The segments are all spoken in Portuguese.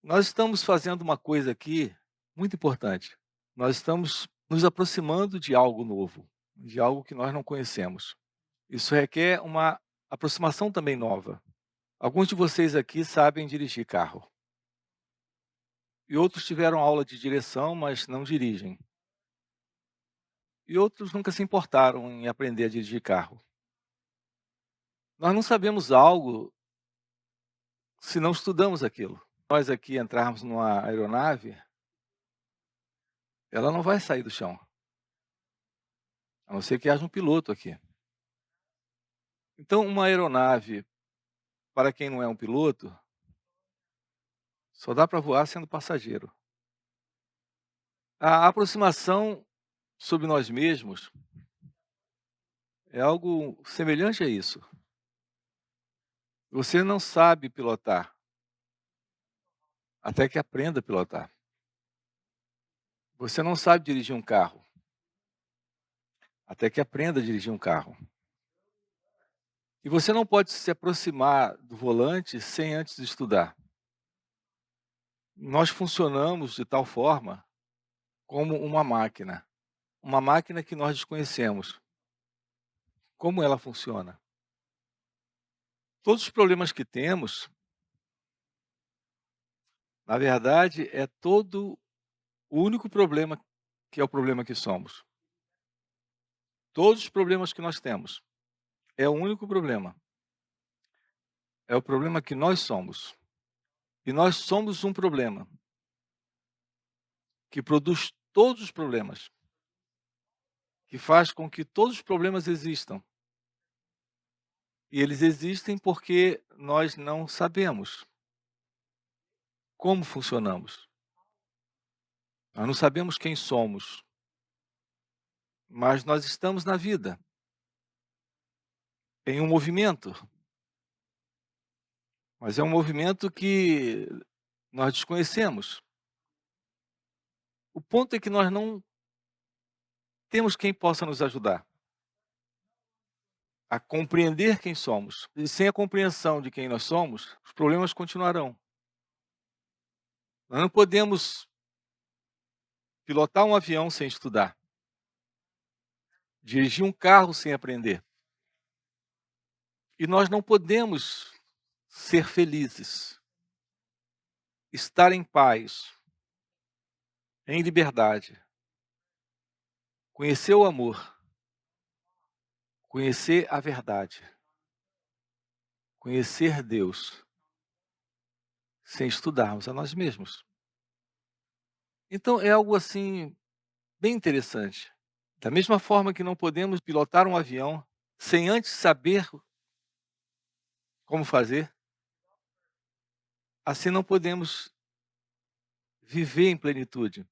Nós estamos fazendo uma coisa aqui muito importante. Nós estamos nos aproximando de algo novo, de algo que nós não conhecemos. Isso requer uma aproximação também nova. Alguns de vocês aqui sabem dirigir carro e outros tiveram aula de direção, mas não dirigem. E outros nunca se importaram em aprender a dirigir carro. Nós não sabemos algo se não estudamos aquilo. Nós aqui entrarmos numa aeronave, ela não vai sair do chão, a não ser que haja um piloto aqui. Então, uma aeronave, para quem não é um piloto, só dá para voar sendo passageiro. A aproximação sobre nós mesmos é algo semelhante a isso. Você não sabe pilotar até que aprenda a pilotar. Você não sabe dirigir um carro até que aprenda a dirigir um carro. E você não pode se aproximar do volante sem antes estudar. Nós funcionamos de tal forma como uma máquina que nós desconhecemos. Como ela funciona? Todos os problemas que temos, na verdade, é todo o único problema que é o problema que somos. Todos os problemas que nós temos, é o único problema. É o problema que nós somos. E nós somos um problema que produz todos os problemas, que faz com que todos os problemas existam. E eles existem porque nós não sabemos como funcionamos. Nós não sabemos quem somos, mas nós estamos na vida, em um movimento. Mas é um movimento que nós desconhecemos. O ponto é que nós não temos quem possa nos ajudar a compreender quem somos. E sem a compreensão de quem nós somos, os problemas continuarão. Nós não podemos pilotar um avião sem estudar, dirigir um carro sem aprender. E nós não podemos ser felizes, estar em paz, em liberdade, conhecer o amor, conhecer a verdade, conhecer Deus, sem estudarmos a nós mesmos. Então é algo assim bem interessante. Da mesma forma que não podemos pilotar um avião sem antes saber como fazer, assim não podemos viver em plenitude,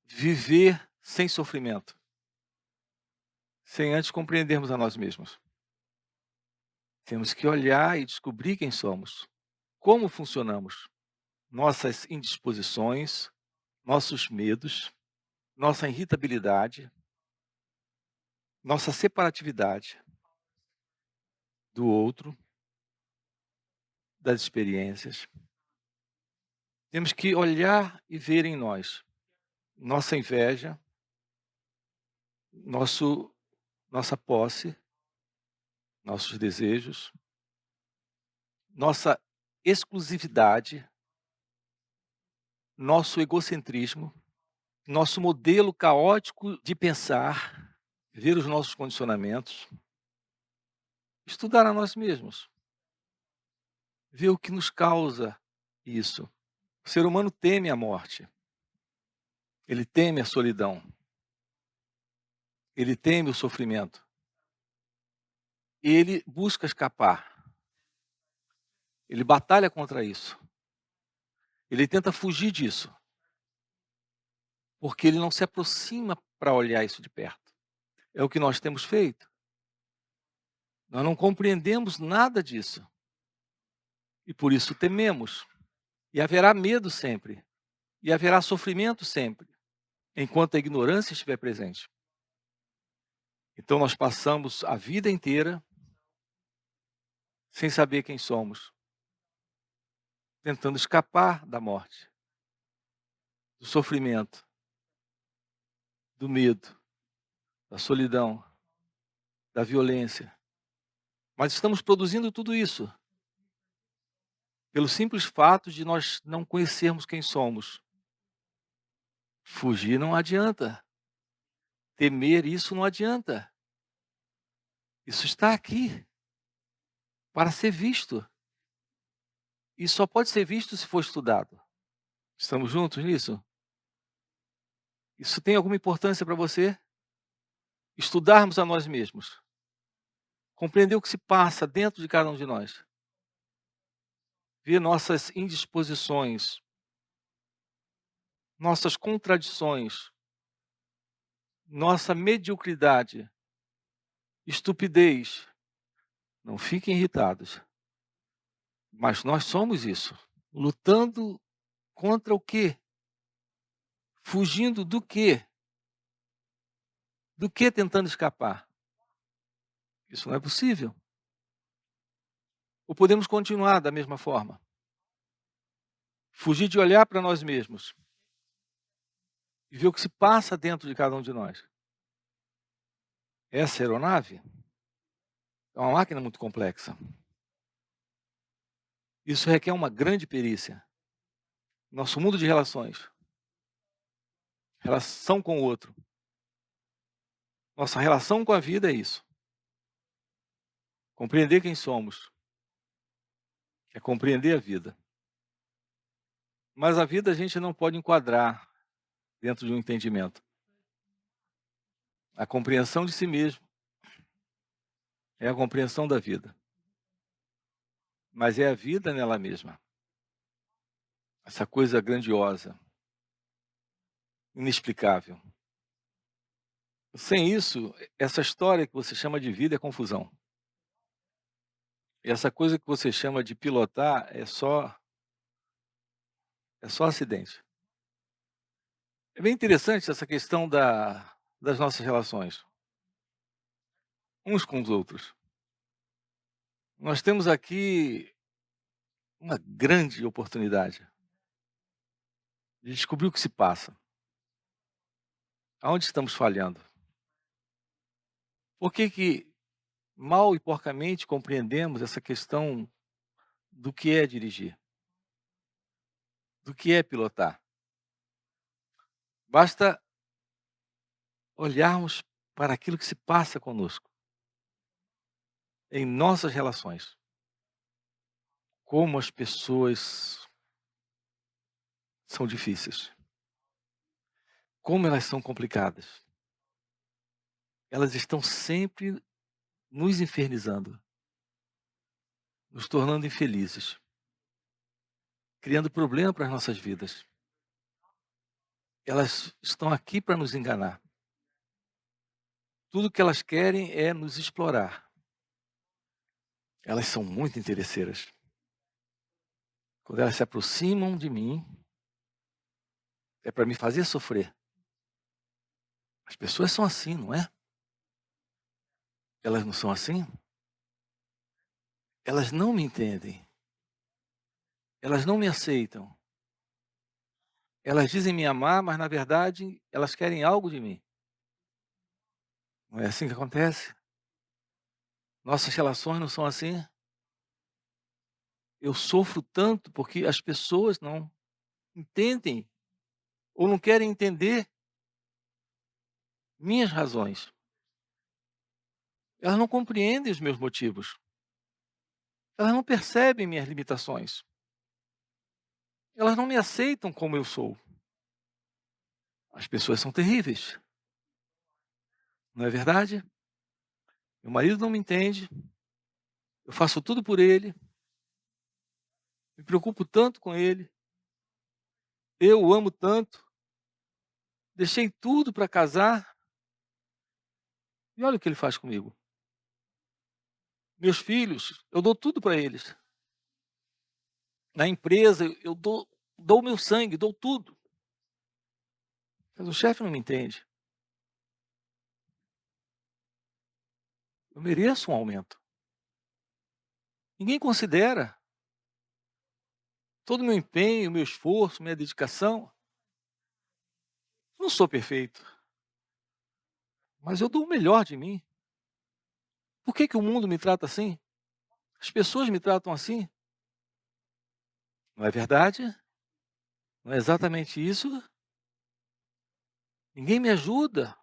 viver sem sofrimento, sem antes compreendermos a nós mesmos. Temos que olhar e descobrir quem somos, como funcionamos, nossas indisposições, nossos medos, nossa irritabilidade, nossa separatividade do outro, das experiências. Temos que olhar e ver em nós nossa inveja, nossa posse, nossos desejos, nossa exclusividade, nosso egocentrismo, nosso modelo caótico de pensar, ver os nossos condicionamentos, estudar a nós mesmos, ver o que nos causa isso. O ser humano teme a morte, ele teme a solidão, ele teme o sofrimento, e ele busca escapar, ele batalha contra isso, ele tenta fugir disso, porque ele não se aproxima para olhar isso de perto. É o que nós temos feito. Nós não compreendemos nada disso, e por isso tememos, e haverá medo sempre, e haverá sofrimento sempre, enquanto a ignorância estiver presente. Então nós passamos a vida inteira sem saber quem somos, tentando escapar da morte, do sofrimento, do medo, da solidão, da violência. Mas estamos produzindo tudo isso pelo simples fato de nós não conhecermos quem somos. Fugir não adianta, temer isso não adianta. Isso está aqui para ser visto e só pode ser visto se for estudado. Estamos juntos nisso? Isso tem alguma importância para você? Estudarmos a nós mesmos, compreender o que se passa dentro de cada um de nós, ver nossas indisposições, nossas contradições, nossa mediocridade, estupidez. Não fiquem irritados, mas nós somos isso, lutando contra o quê? Fugindo do quê? Do que tentando escapar? Isso não é possível. Ou podemos continuar da mesma forma? Fugir de olhar para nós mesmos e ver o que se passa dentro de cada um de nós. Essa aeronave é uma máquina muito complexa. Isso requer uma grande perícia. Nosso mundo de relações, relação com o outro, nossa relação com a vida é isso. Compreender quem somos é compreender a vida. Mas a vida a gente não pode enquadrar dentro de um entendimento. A compreensão de si mesmo é a compreensão da vida. Mas é a vida nela mesma. Essa coisa grandiosa, inexplicável. Sem isso, essa história que você chama de vida é confusão. E essa coisa que você chama de pilotar é só acidente. É bem interessante essa questão das nossas relações, uns com os outros. Nós temos aqui uma grande oportunidade de descobrir o que se passa, aonde estamos falhando. Por que que mal e porcamente compreendemos essa questão do que é dirigir, do que é pilotar? Basta olharmos para aquilo que se passa conosco, em nossas relações. Como as pessoas são difíceis, como elas são complicadas. Elas estão sempre nos infernizando, nos tornando infelizes, criando problema para as nossas vidas. Elas estão aqui para nos enganar. Tudo que elas querem é nos explorar. Elas são muito interesseiras. Quando elas se aproximam de mim, é para me fazer sofrer. As pessoas são assim, não é? Elas não são assim? Elas não me entendem. Elas não me aceitam. Elas dizem me amar, mas na verdade elas querem algo de mim. Não é assim que acontece? Nossas relações não são assim? Eu sofro tanto porque as pessoas não entendem ou não querem entender minhas razões. Elas não compreendem os meus motivos. Elas não percebem minhas limitações. Elas não me aceitam como eu sou. As pessoas são terríveis. Não é verdade? Meu marido não me entende. Eu faço tudo por ele. Me preocupo tanto com ele. Eu o amo tanto. Deixei tudo para casar. E olha o que ele faz comigo. Meus filhos, eu dou tudo para eles. Na empresa, eu dou o meu sangue, dou tudo. Mas o chefe não me entende. Eu mereço um aumento. Ninguém considera. todo o meu empenho, meu esforço, minha dedicação. Não sou perfeito, mas eu dou o melhor de mim. Por que que o mundo me trata assim? As pessoas me tratam assim? Não é verdade? Não é exatamente isso? Ninguém me ajuda,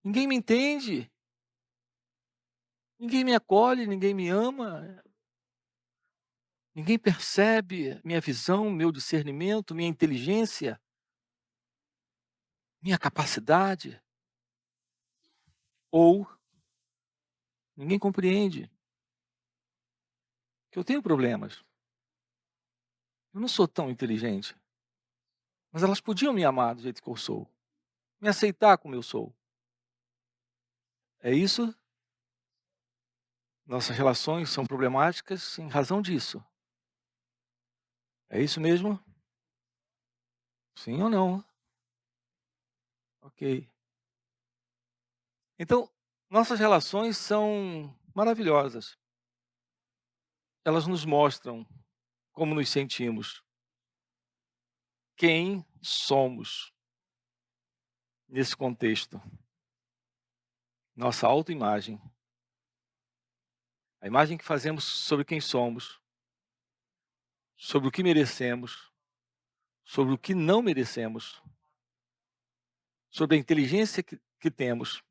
ninguém me entende, ninguém me acolhe, ninguém me ama, ninguém percebe minha visão, meu discernimento, minha inteligência, minha capacidade. Ou ninguém compreende que eu tenho problemas. Eu não sou tão inteligente, mas elas podiam me amar do jeito que eu sou, me aceitar como eu sou. É isso? Nossas relações são problemáticas em razão disso. É isso mesmo? Sim ou não? Ok. Então, nossas relações são maravilhosas. Elas nos mostram como nos sentimos, quem somos nesse contexto. Nossa autoimagem, a imagem que fazemos sobre quem somos, sobre o que merecemos, sobre o que não merecemos, sobre a inteligência que temos,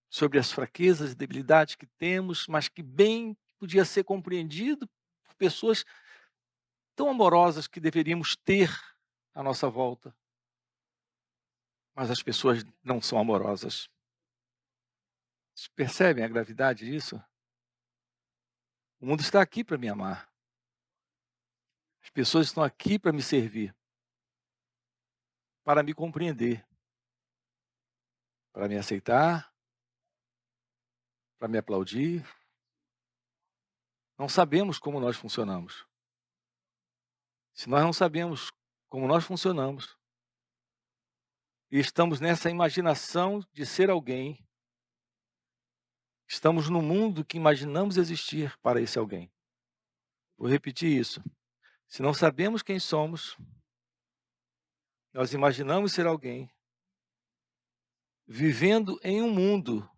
sobre as fraquezas e debilidades que temos, mas que bem podia ser compreendido por pessoas tão amorosas que deveríamos ter à nossa volta, mas as pessoas não são amorosas. Vocês percebem a gravidade disso? O mundo está aqui para me amar. As pessoas estão aqui para me servir, para me compreender, para me aceitar, para me aplaudir. Não sabemos como nós funcionamos. Se nós não sabemos como nós funcionamos e estamos nessa imaginação de ser alguém, estamos no mundo que imaginamos existir para esse alguém. Vou repetir isso. Se não sabemos quem somos, nós imaginamos ser alguém, vivendo em um mundo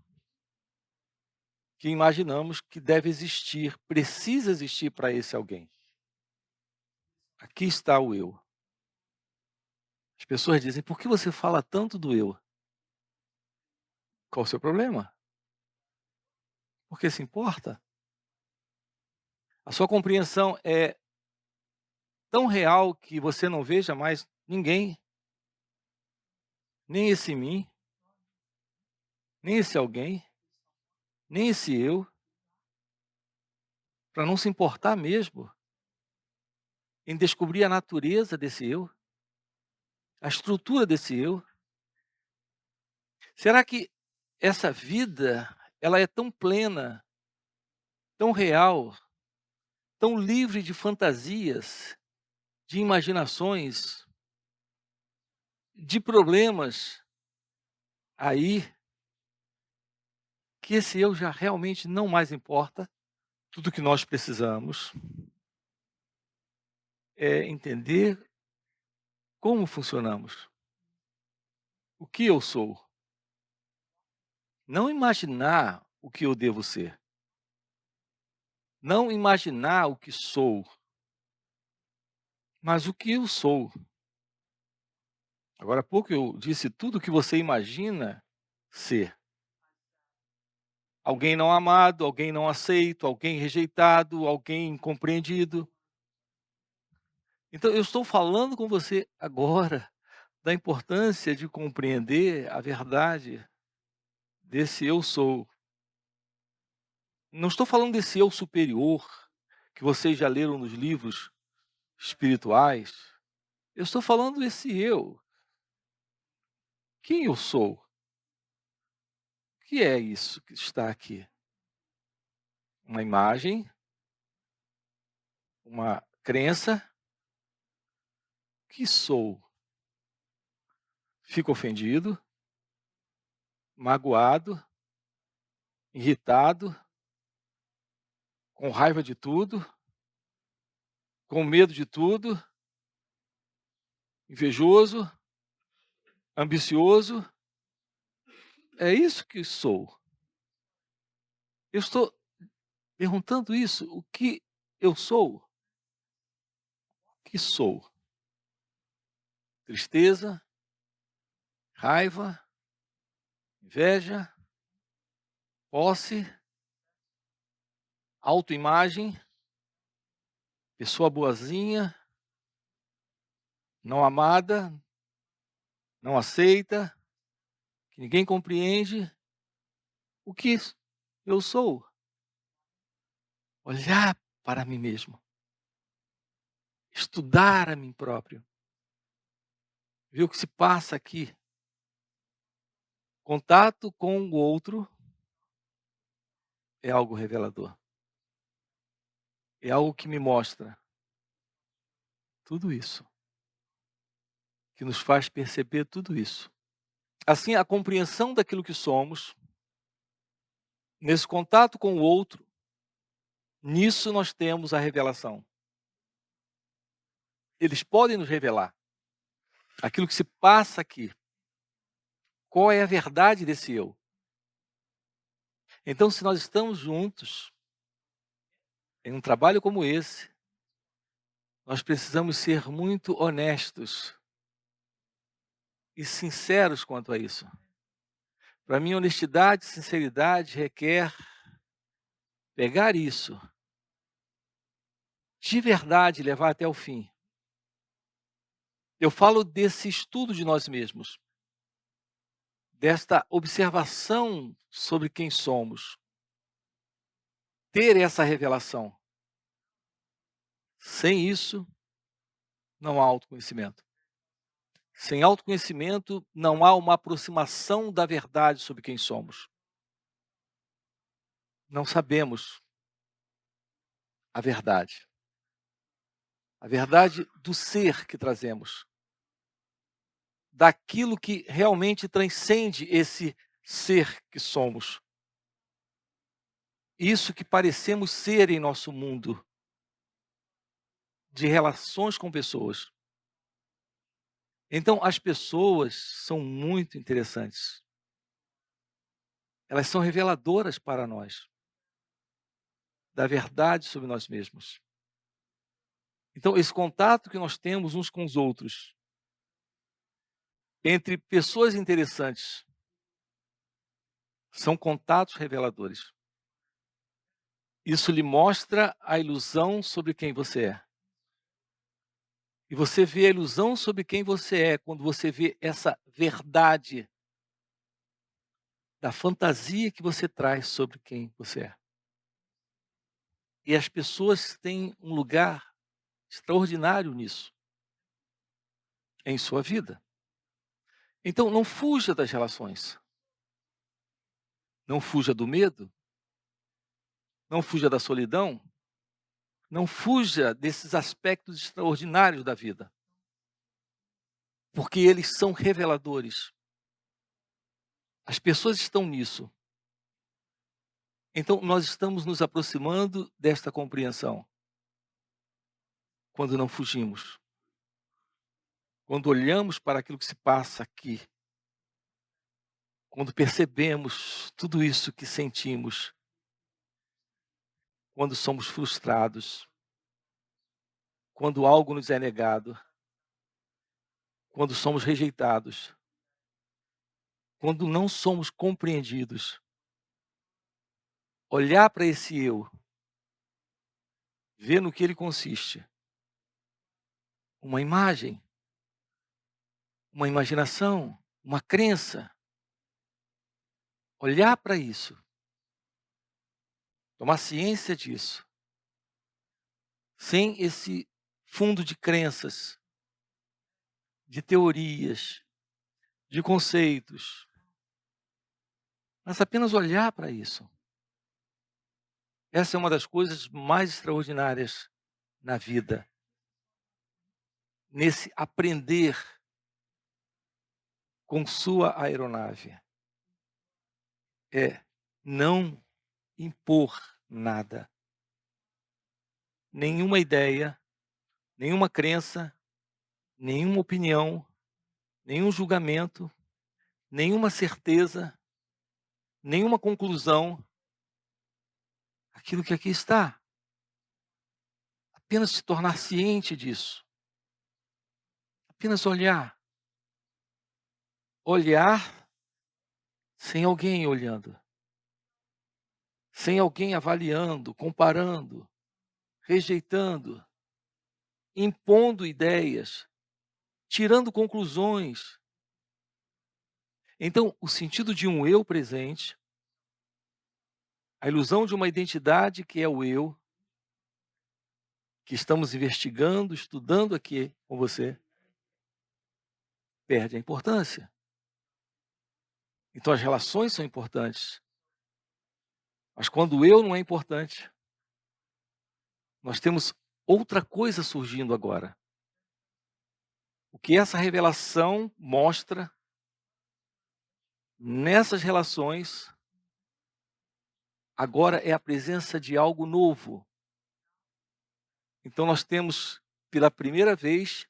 que imaginamos que deve existir, precisa existir para esse alguém. Aqui está o eu. As pessoas dizem: por que você fala tanto do eu? Qual o seu problema? Por que se importa? A sua compreensão é tão real que você não veja mais ninguém, nem esse mim, nem esse alguém, nem esse eu, para não se importar mesmo em descobrir a natureza desse eu, a estrutura desse eu. Será que essa vida, ela é tão plena, tão real, tão livre de fantasias, de imaginações, de problemas aí, que esse eu já realmente não mais importa? Tudo que nós precisamos é entender como funcionamos, o que eu sou, não imaginar o que eu devo ser, não imaginar o que sou, mas o que eu sou. Agora há pouco eu disse tudo o que você imagina ser. Alguém não amado, alguém não aceito, alguém rejeitado, alguém incompreendido. Então eu estou falando com você agora da importância de compreender a verdade desse eu sou. Não estou falando desse eu superior que vocês já leram nos livros espirituais. Eu estou falando desse eu. Quem eu sou? O que é isso que está aqui? Uma imagem, uma crença. Que sou? Fico ofendido, magoado, irritado, com raiva de tudo, com medo de tudo, invejoso, ambicioso. É isso que sou. Eu estou perguntando isso, o que eu sou? O que sou? Tristeza, raiva, inveja, posse, autoimagem, pessoa boazinha, não amada, não aceita, que ninguém compreende. O que eu sou? Olhar para mim mesmo, estudar a mim próprio, ver o que se passa aqui. Contato com o outro é algo revelador. É algo que me mostra tudo isso, que nos faz perceber tudo isso. Assim, a compreensão daquilo que somos, nesse contato com o outro, nisso nós temos a revelação. Eles podem nos revelar aquilo que se passa aqui. Qual é a verdade desse eu? Então, se nós estamos juntos em um trabalho como esse, nós precisamos ser muito honestos e sinceros quanto a isso. Para mim, honestidade e sinceridade requer pegar isso de verdade e levar até o fim. Eu falo desse estudo de nós mesmos, desta observação sobre quem somos, ter essa revelação. Sem isso, não há autoconhecimento. Sem autoconhecimento, não há uma aproximação da verdade sobre quem somos. Não sabemos a verdade do ser que trazemos, daquilo que realmente transcende esse ser que somos. Isso que parecemos ser em nosso mundo de relações com pessoas. Então, as pessoas são muito interessantes. Elas são reveladoras para nós da verdade sobre nós mesmos. Então, esse contato que nós temos uns com os outros, entre pessoas interessantes, são contatos reveladores. Isso lhe mostra a ilusão sobre quem você é. E você vê a ilusão sobre quem você é quando você vê essa verdade da fantasia que você traz sobre quem você é. E as pessoas têm um lugar extraordinário nisso, em sua vida. Então, não fuja das relações. Não fuja do medo. Não fuja da solidão. Não fuja desses aspectos extraordinários da vida. Porque eles são reveladores. As pessoas estão nisso. Então, nós estamos nos aproximando desta compreensão. Quando não fugimos. Quando olhamos para aquilo que se passa aqui. Quando percebemos tudo isso que sentimos. Quando somos frustrados. Quando algo nos é negado. Quando somos rejeitados. Quando não somos compreendidos. Olhar para esse eu. Ver no que ele consiste. Uma imagem. Uma imaginação. Uma crença. Olhar para isso. Tomar ciência disso. Sem esse fundo de crenças, de teorias, de conceitos, mas apenas olhar para isso. Essa é uma das coisas mais extraordinárias na vida. Nesse aprender com sua aeronave. É não impor nada. Nenhuma ideia, nenhuma crença, nenhuma opinião, nenhum julgamento, nenhuma certeza, nenhuma conclusão. Aquilo que aqui está. Apenas se tornar ciente disso. Apenas olhar. Olhar sem alguém olhando. Sem alguém avaliando, comparando, rejeitando, impondo ideias, tirando conclusões. Então, o sentido de um eu presente, a ilusão de uma identidade que é o eu, que estamos investigando, estudando aqui com você, perde a importância. Então, as relações são importantes. Mas quando o eu não é importante, nós temos outra coisa surgindo agora. O que essa revelação mostra nessas relações agora é a presença de algo novo. Então nós temos pela primeira vez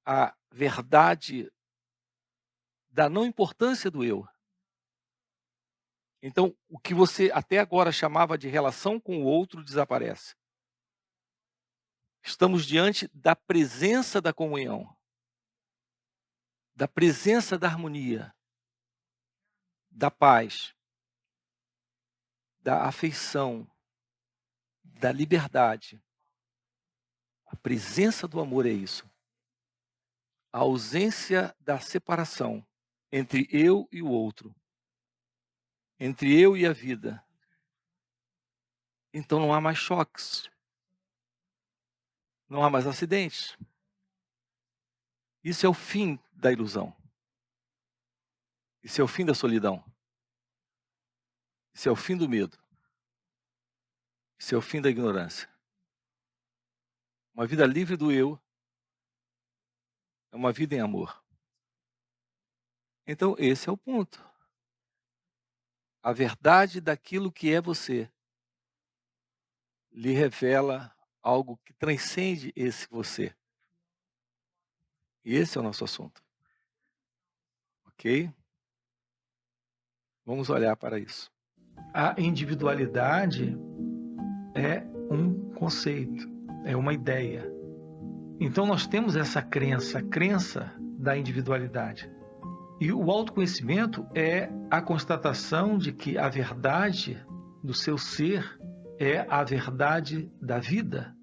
a verdade da não importância do eu. Então o que você até agora chamava de relação com o outro desaparece. Estamos diante da presença da comunhão, da presença da harmonia, da paz, da afeição, da liberdade. A presença do amor é isso. A ausência da separação entre eu e o outro, entre eu e a vida. Então não há mais choques, não há mais acidentes. Isso é o fim da ilusão. Isso é o fim da solidão. Isso é o fim do medo. Isso é o fim da ignorância. Uma vida livre do eu é uma vida em amor. Então esse é o ponto. A verdade daquilo que é você lhe revela algo que transcende esse você. E esse é o nosso assunto. Ok? Vamos olhar para isso. A individualidade é um conceito, é uma ideia. Então nós temos essa crença, a crença da individualidade. E o autoconhecimento é a constatação de que a verdade do seu ser é a verdade da vida.